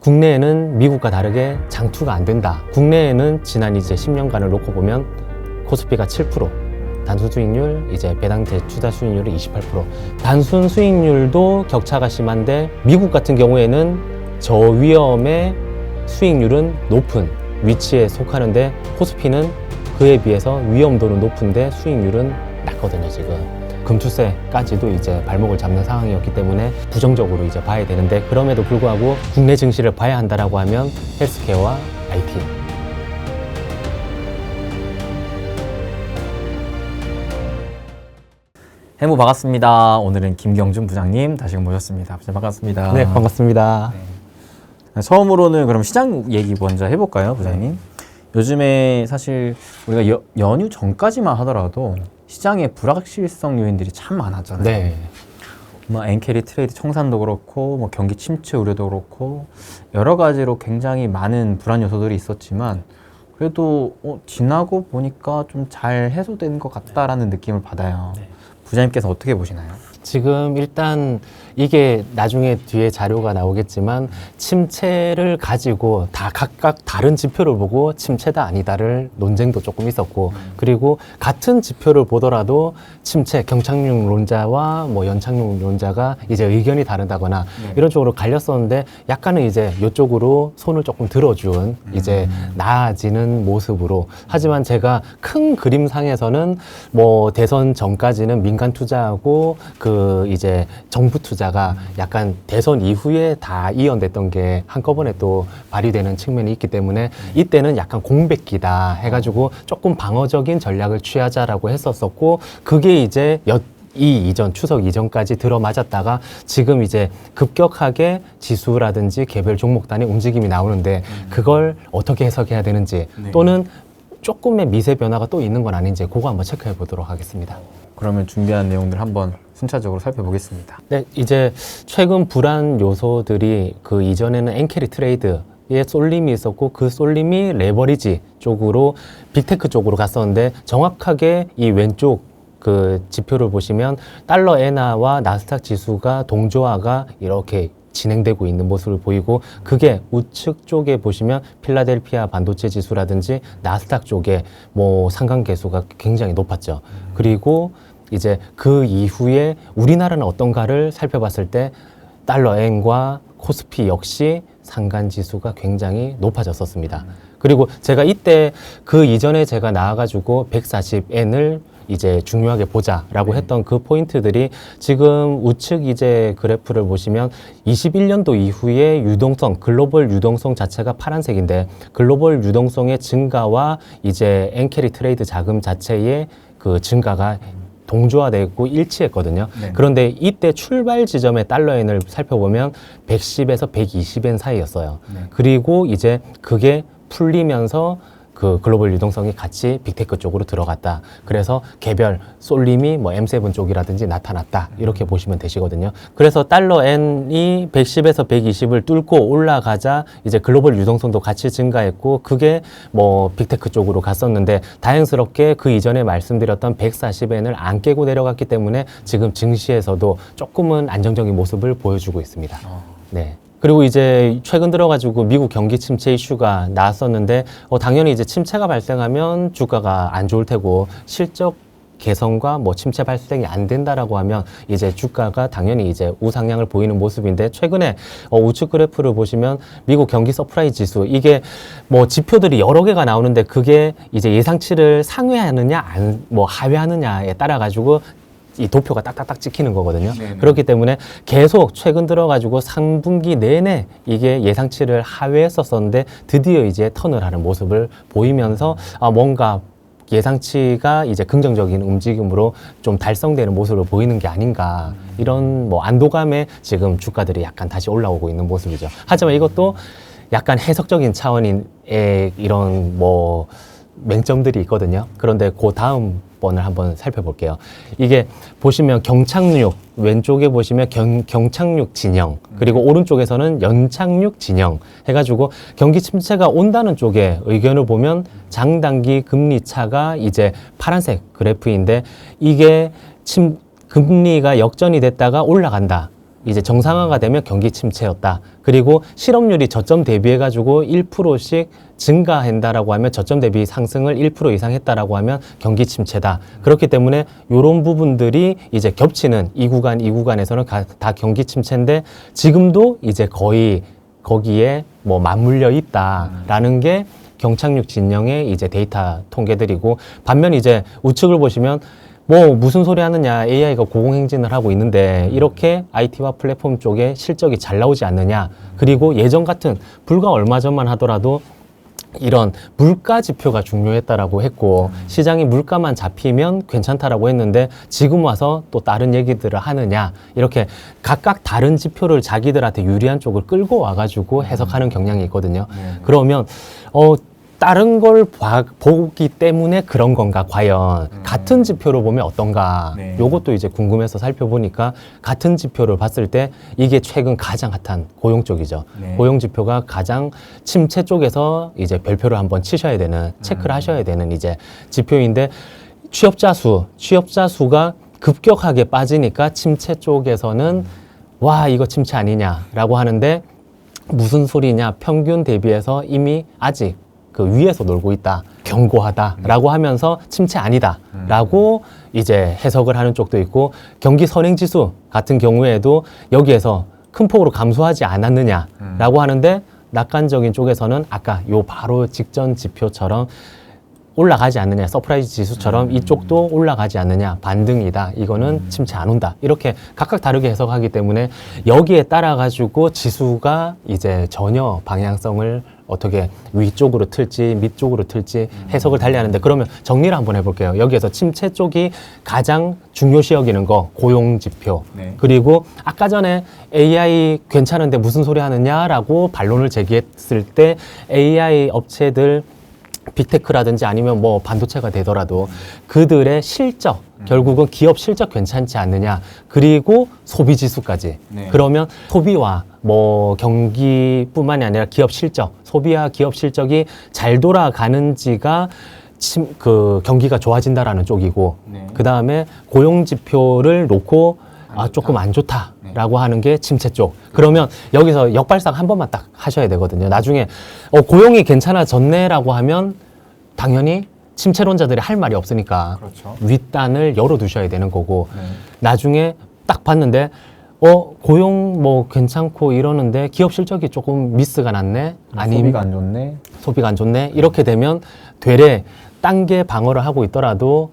국내에는 미국과 다르게 장투가 안 된다. 국내에는 지난 이제 10년간을 놓고 보면 코스피가 7%, 단순 수익률, 이제 배당 재투자 수익률이 28%. 단순 수익률도 격차가 심한데 미국 같은 경우에는 저위험의 수익률은 높은 위치에 속하는데 코스피는 그에 비해서 위험도는 높은데 수익률은 낮거든요, 지금. 금투세까지도 이제 발목을 잡는 상황이었기 때문에 부정적으로 이제 봐야 되는데, 그럼에도 불구하고 국내 증시를 봐야 한다라고 하면 헬스케어와 IT. 해무 반갑습니다. 오늘은 김경준 부장님 다시 모셨습니다. 부장님 반갑습니다. 네, 반갑습니다. 네. 처음으로는 그럼 시장 얘기 먼저 해볼까요, 부장님? 요즘에 사실 우리가 연휴 전까지만 하더라도 시장에 불확실성 요인들이 참 많았잖아요. 네. 뭐 엔캐리 트레이드 청산도 그렇고 뭐 경기 침체 우려도 그렇고 여러 가지로 굉장히 많은 불안 요소들이 있었지만 그래도 지나고 보니까 좀 잘 해소된 것 같다라는 느낌을 받아요. 네. 부장님께서 어떻게 보시나요? 지금 일단 이게 나중에 뒤에 자료가 나오겠지만 침체를 가지고 다 각각 다른 지표를 보고 침체다 아니다를 논쟁도 조금 있었고, 그리고 같은 지표를 보더라도 침체 경착륙론자와 뭐 연착륙론자가 이제 의견이 다르다거나 이런 쪽으로 갈렸었는데, 약간은 이제 이쪽으로 손을 조금 들어준 이제 나아지는 모습으로. 하지만 제가 큰 그림상에서는 뭐 대선 전까지는 민간 투자하고 그 이제 정부 투자가 약간 대선 이후에 다 이연됐던 게 한꺼번에 또 발휘되는 측면이 있기 때문에 이때는 약간 공백기다 해가지고 조금 방어적인 전략을 취하자라고 했었었고, 그게 이제 이전 추석 이전까지 들어맞았다가 지금 이제 급격하게 지수라든지 개별 종목 단위 움직임이 나오는데 그걸 어떻게 해석해야 되는지, 또는 조금의 미세 변화가 또 있는 건 아닌지 그거 한번 체크해 보도록 하겠습니다. 그러면 준비한 내용들 한번 순차적으로 살펴보겠습니다. 네, 이제 최근 불안 요소들이 그 이전에는 엔캐리 트레이드에 쏠림이 있었고, 그 쏠림이 레버리지 쪽으로 빅테크 쪽으로 갔었는데, 정확하게 이 왼쪽 그 지표를 보시면 달러 엔화와 나스닥 지수가 동조화가 이렇게 진행되고 있는 모습을 보이고, 그게 우측 쪽에 보시면 필라델피아 반도체 지수라든지 나스닥 쪽에 뭐 상관계수가 굉장히 높았죠. 그리고 이제 그 이후에 우리나라는 어떤가를 살펴봤을 때 달러엔과 코스피 역시 상관지수가 굉장히 높아졌었습니다. 그리고 제가 이때 그 이전에 제가 나와가지고 140엔을 이제 중요하게 보자라고 했던 그 포인트들이 지금 우측 이제 그래프를 보시면 21년도 이후에 유동성, 글로벌 유동성 자체가 파란색인데, 글로벌 유동성의 증가와 이제 엔캐리 트레이드 자금 자체의 그 증가가 동조화되고 일치했거든요. 그런데 이때 출발 지점의 달러엔을 살펴보면 110에서 120엔 사이였어요. 그리고 이제 그게 풀리면서 그 글로벌 유동성이 같이 빅테크 쪽으로 들어갔다. 그래서 개별 쏠림이 뭐 M7 쪽이라든지 나타났다. 이렇게 보시면 되시거든요. 그래서 달러 N이 110에서 120을 뚫고 올라가자 이제 글로벌 유동성도 같이 증가했고, 그게 뭐 빅테크 쪽으로 갔었는데, 다행스럽게 그 이전에 말씀드렸던 140엔을 안 깨고 내려갔기 때문에 지금 증시에서도 조금은 안정적인 모습을 보여주고 있습니다. 네. 그리고 이제 최근 들어가지고 미국 경기 침체 이슈가 나왔었는데, 당연히 이제 침체가 발생하면 주가가 안 좋을 테고, 실적 개선과 뭐 침체 발생이 안 된다라고 하면 이제 주가가 당연히 이제 우상향을 보이는 모습인데, 최근에 우측 그래프를 보시면 미국 경기 서프라이 지수, 이게 뭐 지표들이 여러 개가 나오는데 그게 이제 예상치를 상회하느냐 뭐 하회하느냐에 따라 가지고 이 도표가 딱딱딱 찍히는 거거든요. 네네. 그렇기 때문에 계속 최근 들어가지고 3분기 내내 이게 예상치를 하회했었었는데 드디어 이제 턴을 하는 모습을 보이면서 뭔가 예상치가 이제 긍정적인 움직임으로 좀 달성되는 모습을 보이는 게 아닌가, 이런 뭐 안도감에 지금 주가들이 약간 다시 올라오고 있는 모습이죠. 하지만 이것도 약간 해석적인 차원의 이런 뭐 맹점들이 있거든요. 그런데 그 다음 번을 한번 살펴볼게요. 이게 보시면 경착륙, 왼쪽에 보시면 경착륙 진영, 그리고 오른쪽에서는 연착륙 진영 해가지고 경기 침체가 온다는 쪽에 의견을 보면 장단기 금리 차가 이제 파란색 그래프인데, 이게 금리가 역전이 됐다가 올라간다. 이제 정상화가 되면 경기 침체였다. 그리고 실업률이 저점 대비해가지고 1%씩 증가한다라고 하면 저점 대비 상승을 1% 이상 했다라고 하면 경기 침체다. 그렇기 때문에 이런 부분들이 이제 겹치는 이 구간에서는 다 경기 침체인데 지금도 이제 거의 거기에 뭐 맞물려 있다라는 게 경착륙 진영의 이제 데이터 통계들이고 반면 이제 우측을 보시면 뭐 무슨 소리 하느냐 AI가 고공행진을 하고 있는데 이렇게 IT와 플랫폼 쪽에 실적이 잘 나오지 않느냐 그리고 예전 같은 불과 얼마 전만 하더라도 이런 물가 지표가 중요했다라고 했고 시장이 물가만 잡히면 괜찮다라고 했는데 지금 와서 또 다른 얘기들을 하느냐 이렇게 각각 다른 지표를 자기들한테 유리한 쪽을 끌고 와가지고 해석하는 경향이 있거든요. 그러면 다른 걸 보기 때문에 그런 건가 과연 같은 지표로 보면 어떤가 네. 요것도 이제 궁금해서 살펴보니까 같은 지표를 봤을 때 이게 최근 가장 핫한 고용 쪽이죠. 네. 고용 지표가 가장 침체 쪽에서 이제 별표를 한번 치셔야 되는 체크를 하셔야 되는 이제 지표인데 취업자 수가 급격하게 빠지니까 침체 쪽에서는 와 이거 침체 아니냐라고 하는데 무슨 소리냐 평균 대비해서 이미 아직 그 위에서 놀고 있다, 견고하다라고 하면서 침체 아니다라고 이제 해석을 하는 쪽도 있고 경기 선행지수 같은 경우에도 여기에서 큰 폭으로 감소하지 않았느냐라고 하는데 낙관적인 쪽에서는 아까 요 바로 직전 지표처럼 올라가지 않느냐, 서프라이즈 지수처럼 이쪽도 올라가지 않느냐, 반등이다. 이거는 침체 안 온다. 이렇게 각각 다르게 해석하기 때문에 여기에 따라 가지고 지수가 이제 전혀 방향성을 어떻게 위쪽으로 틀지 밑쪽으로 틀지 해석을 달리하는데 그러면 정리를 한번 해볼게요. 여기에서 침체 쪽이 가장 중요시 여기는 거 고용 지표 네. 그리고 아까 전에 AI 괜찮은데 무슨 소리 하느냐라고 반론을 제기했을 때 AI 업체들 빅테크라든지 아니면 뭐 반도체가 되더라도 그들의 실적 결국은 기업 실적 괜찮지 않느냐 그리고 소비 지수까지 네. 그러면 소비와 뭐 경기뿐만이 아니라 기업 실적 소비와 기업 실적이 잘 돌아가는지가 그 경기가 좋아진다라는 쪽이고 네. 그 다음에 고용 지표를 놓고 조금 안 좋다라고 하는 게 침체 쪽. 그러면 여기서 역발상 한 번만 딱 하셔야 되거든요. 나중에 고용이 괜찮아졌네라고 하면 당연히 침체론자들이 할 말이 없으니까 그렇죠. 윗단을 열어두셔야 되는 거고 네. 나중에 딱 봤는데 고용 뭐 괜찮고 이러는데 기업 실적이 조금 미스가 났네. 소비가 안 좋네. 소비가 안 좋네. 이렇게 되면 되레 단계 방어를 하고 있더라도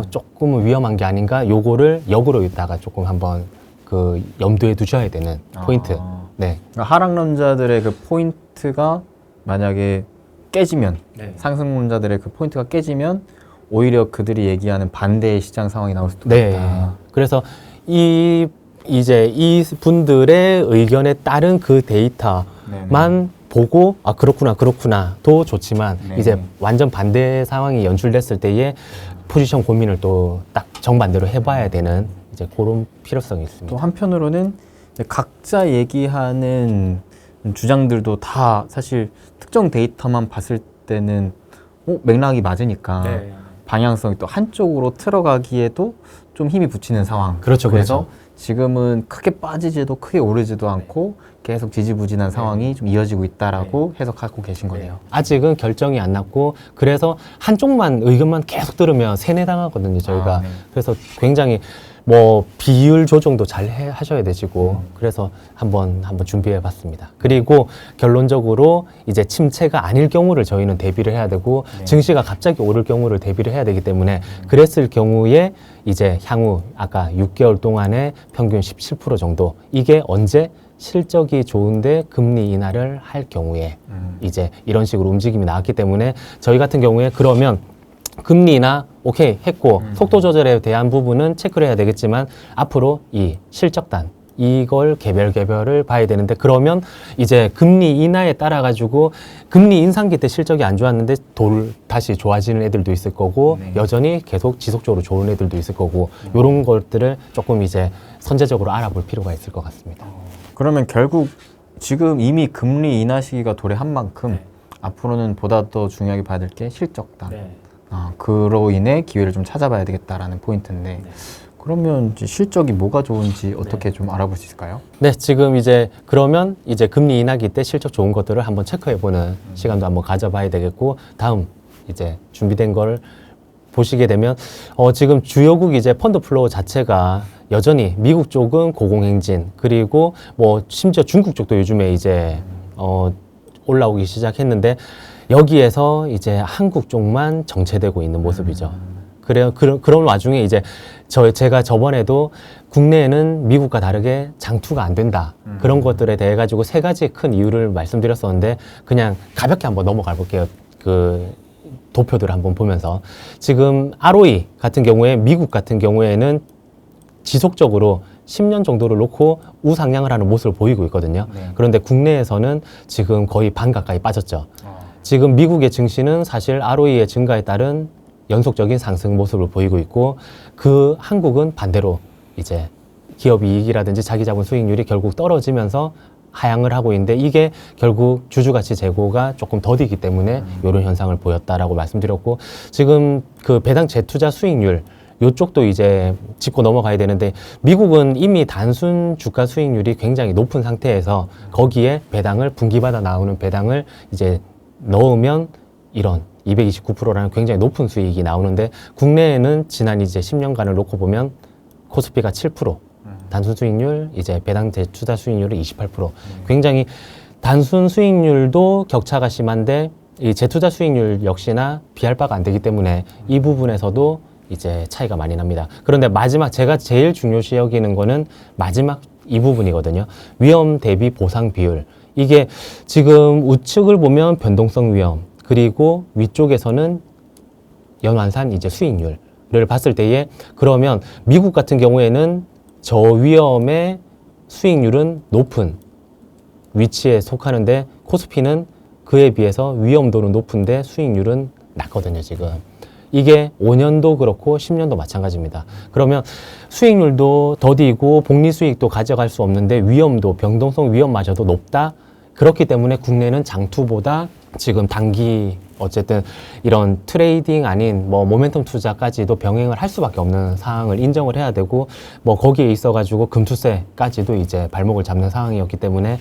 조금은 위험한 게 아닌가 요거를 역으로 있다가 조금 한번 그 염두에 두셔야 되는 포인트. 네. 그러니까 하락론자들의 그 포인트가 만약에 깨지면 네. 상승론자들의 그 포인트가 깨지면 오히려 그들이 얘기하는 반대의 시장 상황이 나올 수도 네. 있다. 그래서 이 분들의 의견에 따른 그 데이터만 보고 그렇구나도 좋지만 네. 이제 완전 반대 상황이 연출됐을 때에 포지션 고민을 또 딱 정반대로 해봐야 되는 이제 그런 필요성이 있습니다. 또 한편으로는 이제 각자 얘기하는 주장들도 다 사실 특정 데이터만 봤을 때는 맥락이 맞으니까 네. 방향성이 또 한쪽으로 틀어가기에도 좀 힘이 붙이는 상황. 그렇죠, 그래서 그렇죠. 지금은 크게 빠지지도 크게 오르지도 않고 계속 지지부진한 상황이 좀 이어지고 있다라고 해석하고 계신 거네요. 아직은 결정이 안 났고 그래서 한쪽만 의견만 계속 들으면 세뇌당하거든요 저희가. 네. 그래서 굉장히 뭐 비율 조정도 잘 하셔야 되시고 그래서 한번 준비해봤습니다. 그리고 결론적으로 이제 침체가 아닐 경우를 저희는 대비를 해야 되고 증시가 갑자기 오를 경우를 대비를 해야 되기 때문에 그랬을 경우에 이제 향후 아까 6개월 동안에 평균 17% 정도 이게 언제 실적이 좋은데 금리 인하를 할 경우에 이제 이런 식으로 움직임이 나왔기 때문에 저희 같은 경우에 그러면 금리 인하 오케이 했고 속도 조절에 대한 부분은 체크를 해야 되겠지만 앞으로 이 실적단 이걸 개별을 봐야 되는데 그러면 이제 금리 인하에 따라 가지고 금리 인상기 때 실적이 안 좋았는데 다시 좋아지는 애들도 있을 거고 여전히 계속 지속적으로 좋은 애들도 있을 거고 이런 것들을 조금 이제 선제적으로 알아볼 필요가 있을 것 같습니다. 그러면 결국 지금 이미 금리 인하 시기가 도래한 만큼 앞으로는 보다 더 중요하게 봐야 될 게 실적단. 그로 인해 기회를 좀 찾아봐야 되겠다라는 포인트인데 그러면 이제 실적이 뭐가 좋은지 어떻게 좀 알아볼 수 있을까요? 네, 지금 이제 그러면 이제 금리 인하기 때 실적 좋은 것들을 한번 체크해보는 시간도 한번 가져봐야 되겠고, 다음 이제 준비된 걸 보시게 되면 지금 주요국 이제 펀드 플로우 자체가 여전히 미국 쪽은 고공행진, 그리고 뭐 심지어 중국 쪽도 요즘에 이제 올라오기 시작했는데, 여기에서 이제 한국 쪽만 정체되고 있는 모습이죠. 그래요. 그런 와중에 이제 제가 저번에도 국내에는 미국과 다르게 장투가 안 된다. 그런 것들에 대해 가지고 세 가지 큰 이유를 말씀드렸었는데, 그냥 가볍게 한번 넘어가 볼게요. 그 도표들을 한번 보면서. 지금 ROE 같은 경우에 미국 같은 경우에는 지속적으로 10년 정도를 놓고 우상향을 하는 모습을 보이고 있거든요. 네. 그런데 국내에서는 지금 거의 반 가까이 빠졌죠. 지금 미국의 증시는 사실 ROE의 증가에 따른 연속적인 상승 모습을 보이고 있고, 그 한국은 반대로 이제 기업 이익이라든지 자기 자본 수익률이 결국 떨어지면서 하향을 하고 있는데, 이게 결국 주주가치 재고가 조금 더디기 때문에 이런 현상을 보였다라고 말씀드렸고, 지금 그 배당 재투자 수익률 요쪽도 이제 짚고 넘어가야 되는데, 미국은 이미 단순 주가 수익률이 굉장히 높은 상태에서 거기에 배당을 분기마다 나오는 배당을 이제 넣으면 이런 229%라는 굉장히 높은 수익이 나오는데, 국내에는 지난 이제 10년간을 놓고 보면 코스피가 7%, 단순 수익률, 이제 배당 재투자 수익률이 28%. 굉장히 단순 수익률도 격차가 심한데, 이 재투자 수익률 역시나 비할 바가 안 되기 때문에 이 부분에서도 이제 차이가 많이 납니다. 그런데 마지막 제가 제일 중요시 여기는 거는 마지막 이 부분이거든요. 위험 대비 보상 비율. 이게 지금 우측을 보면 변동성 위험, 그리고 위쪽에서는 연환산 이제 수익률을 봤을 때에, 그러면 미국 같은 경우에는 저위험의 수익률은 높은 위치에 속하는데, 코스피는 그에 비해서 위험도는 높은데 수익률은 낮거든요, 지금. 이게 5년도 그렇고 10년도 마찬가지입니다. 그러면 수익률도 더디고 복리 수익도 가져갈 수 없는데 위험도, 변동성 위험마저도 높다. 그렇기 때문에 국내는 장투보다 지금 단기 어쨌든 이런 트레이딩 아닌 뭐 모멘텀 투자까지도 병행을 할 수밖에 없는 상황을 인정을 해야 되고, 뭐 거기에 있어가지고 금투세까지도 이제 발목을 잡는 상황이었기 때문에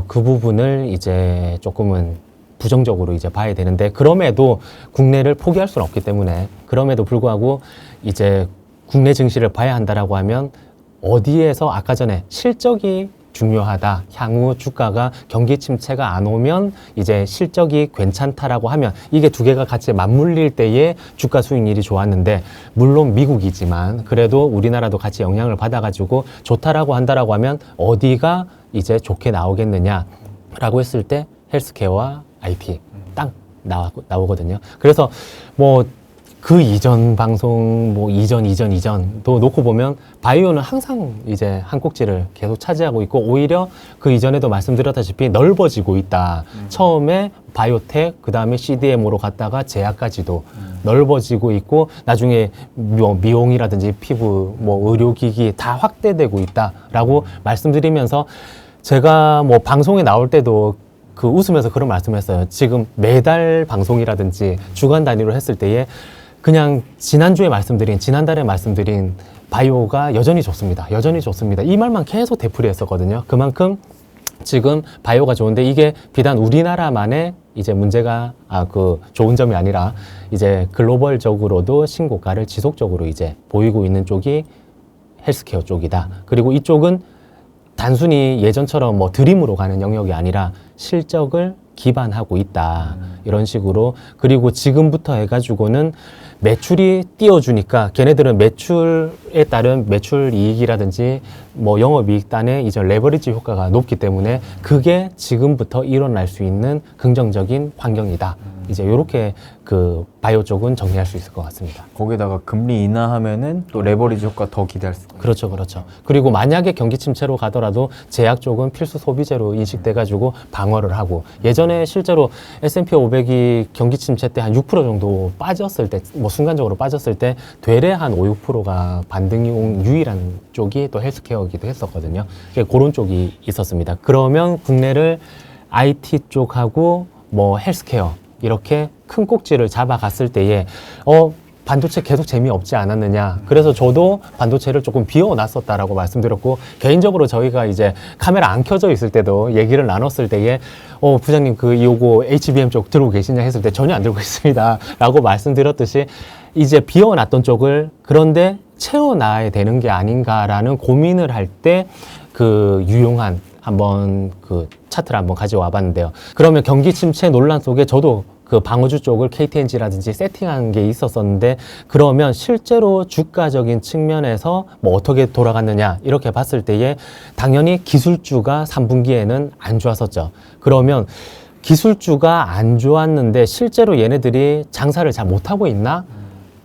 그 부분을 이제 조금은 부정적으로 이제 봐야 되는데, 그럼에도 국내를 포기할 수는 없기 때문에, 그럼에도 불구하고 이제 국내 증시를 봐야 한다라고 하면 어디에서, 아까 전에 실적이 중요하다, 향후 주가가 경기 침체가 안 오면 이제 실적이 괜찮다라고 하면, 이게 두 개가 같이 맞물릴 때에 주가 수익률이 좋았는데, 물론 미국이지만 그래도 우리나라도 같이 영향을 받아가지고 좋다라고 한다라고 하면 어디가 이제 좋게 나오겠느냐라고 했을 때 헬스케어와 IT 딱 나오거든요. 그래서 뭐 그 이전 방송, 뭐 이전도 놓고 보면 바이오는 항상 이제 한 꼭지를 계속 차지하고 있고, 오히려 그 이전에도 말씀드렸다시피 넓어지고 있다. 처음에 바이오텍, 그 다음에 CDMO로 갔다가 제약까지도 넓어지고 있고, 나중에 미용이라든지 피부, 뭐 의료기기 다 확대되고 있다라고 말씀드리면서, 제가 뭐 방송에 나올 때도 그 웃으면서 그런 말씀을 했어요. 지금 매달 방송이라든지 주간 단위로 했을 때에 그냥 지난달에 말씀드린 바이오가 여전히 좋습니다. 여전히 좋습니다. 이 말만 계속 되풀이했었거든요. 그만큼 지금 바이오가 좋은데, 이게 비단 우리나라만의 이제 문제가 그 좋은 점이 아니라 이제 글로벌적으로도 신고가를 지속적으로 이제 보이고 있는 쪽이 헬스케어 쪽이다. 그리고 이쪽은 단순히 예전처럼 뭐 드림으로 가는 영역이 아니라 실적을 기반하고 있다. 이런 식으로. 그리고 지금부터 해가지고는 매출이 띄워주니까, 걔네들은 매출에 따른 매출 이익이라든지 뭐 영업이익 단에 이제 레버리지 효과가 높기 때문에 그게 지금부터 일어날 수 있는 긍정적인 환경이다. 이제 이렇게 그 바이오 쪽은 정리할 수 있을 것 같습니다. 거기다가 금리 인하하면은 또 레버리지 효과 더 기대할 수 있고. 그렇죠, 그렇죠. 그리고 만약에 경기 침체로 가더라도 제약 쪽은 필수 소비재로 인식돼가지고 방어를 하고, 예전에 실제로 S&P 500이 경기 침체 때 한 6% 정도 빠졌을 때, 뭐 순간적으로 빠졌을 때 되레 한 5, 6%가 반등이 유일한 쪽이 또 헬스케어이기도 했었거든요. 그런 쪽이 있었습니다. 그러면 국내를 IT 쪽하고 뭐 헬스케어 이렇게 큰 꼭지를 잡아갔을 때에 반도체 계속 재미없지 않았느냐. 그래서 저도 반도체를 조금 비워놨었다라고 말씀드렸고, 개인적으로 저희가 이제 카메라 안 켜져 있을 때도 얘기를 나눴을 때에, 부장님 요거 HBM 쪽 들고 계시냐 했을 때 전혀 안 들고 있습니다. 라고 말씀드렸듯이, 이제 비워놨던 쪽을 그런데 채워놔야 되는 게 아닌가라는 고민을 할 때 유용한 한번 차트를 한번 가져와 봤는데요. 그러면 경기 침체 논란 속에 저도 방어주 쪽을 KTNG라든지 세팅한 게 있었었는데, 그러면 실제로 주가적인 측면에서 뭐 어떻게 돌아갔느냐 이렇게 봤을 때에 당연히 기술주가 3분기에는 안 좋았었죠. 그러면 기술주가 안 좋았는데 실제로 얘네들이 장사를 잘 못하고 있나?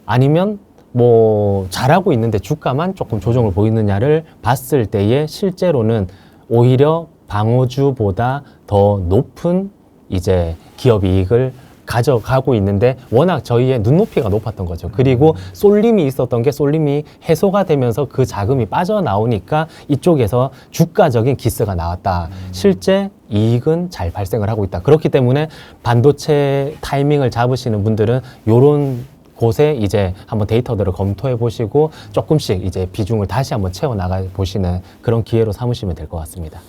아니면 뭐 잘하고 있는데 주가만 조금 조정을 보이느냐를 봤을 때에 실제로는 오히려 방어주보다 더 높은 이제 기업 이익을 가져가고 있는데, 워낙 저희의 눈높이가 높았던 거죠. 그리고 쏠림이 있었던 게 쏠림이 해소가 되면서 그 자금이 빠져나오니까 이쪽에서 주가적인 기스가 나왔다. 실제 이익은 잘 발생을 하고 있다. 그렇기 때문에 반도체 타이밍을 잡으시는 분들은 요런 곳에 이제 한번 데이터들을 검토해 보시고 조금씩 이제 비중을 다시 한번 채워 나가 보시는 그런 기회로 삼으시면 될 것 같습니다.